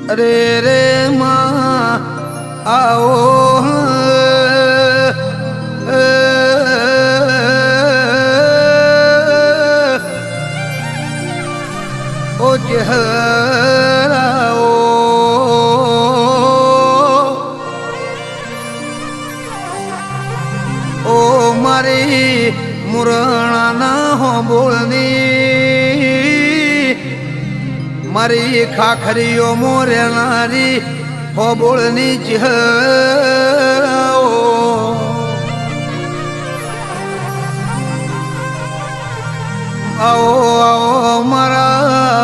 અરે રે માં આવો ઓ ચહેરાઓ ઓ મારી મુરણાના હોંબોળની મારી ખાખરીઓ મોરેનારી હોબોળની ચહેરાઓ આવો આવો મારા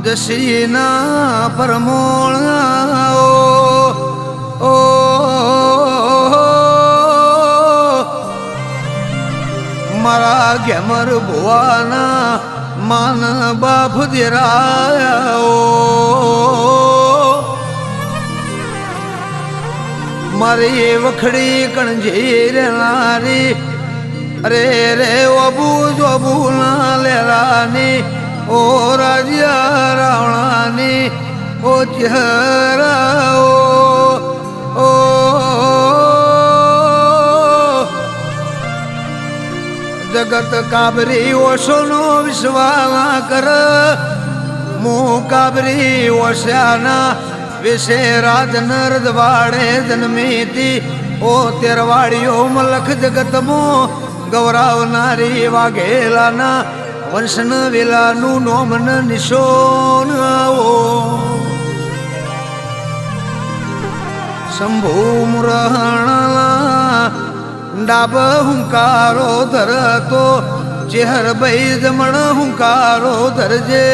દશીના પરમોળાઓ ઓ મારા ગેમર ભુવાના માન બાપ દેરાઓ મારી વખડી કણજી રેનારી અરે રે ઓબુ જોબુ ના લેરાની ઓ રાજ્યા રાવણાની ઓ ચહેરાઓ ઓ જગત કાબરી ઓશોનો વિશ્વાસ કર મું કાબરી ઓશ્યાના વિશે રાજ નરદવાડે જન્મીતી ઓ તેરવાડીઓ મલખ જગતમો ગૌરાવનારી વાઘેલાના વંશન વેલાનું નોમન નિશોન આવો શંભુ મુરહણા ડાબ હુંકારો ધરતો ચેહર ભાઈ જમણ હુંકારો ધરજે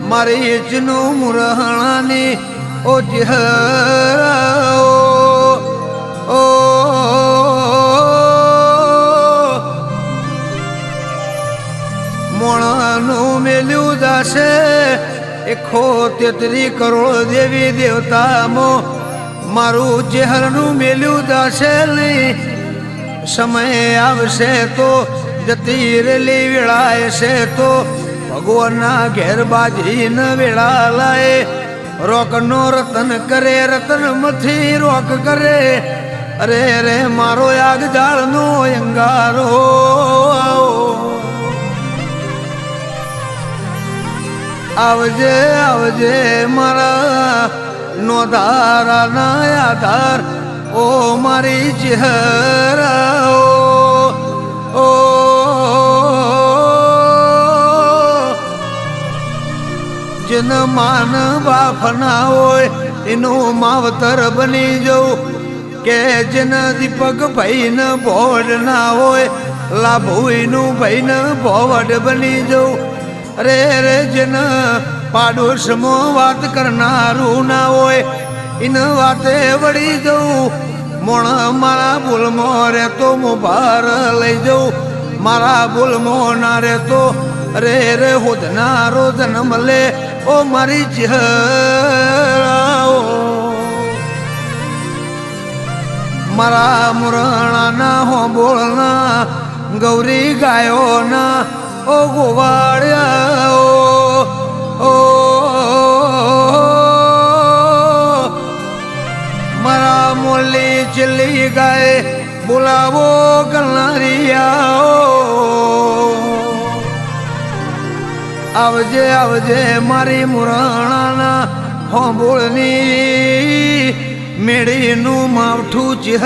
મારી ચનો મુરહણાની ઓ ચેહરાઓ ઓ મોણાનું મેલ્યું દાશે 133 કરોડ દેવી દેવતામો મારું ચેહરનું મેલ્યું દાશે નહીં સમય આવશે તો જતી રેલી વેળાય છે તો ભગવાનના ઘેર બાજીન વેળા લાય રોકનો રતન કરે રતન મથી રોક કરે અરે રે મારો આગ જાળનો અંગારો આવજે આવજે મારા નો ધારાના આધાર ઓ મારી ચહેરાઓ ઓ જન માન બાફના હોય એનું માવતર બની જવું કે જન દીપક ભાઈ ન ભોડ ના હોય લાભુઈનું ભાઈ ન ભોવડ બની જવું અરે રે જન પાડોશમો વાત કરનારું ના હોય ઇન વાતે વળી જવું મોણ મારા બોલમો રે તો હું ભાર લઈ જઉં મારા બોલમો ના રે તો રે રે હોદનારો જન્મ લે ઓ મારી ચહેરાઓ મારા મુરણાના હોંબોળના ગૌરી ગાયોના ઓ ગોવાળિયાઓ ઓ મારા મોલી ચલી ગાય બોલાવો ગલરિયાઓ આવજે આવજે મારી મુરણાના હોંબોળની મેળીનું માવઠું ચહેર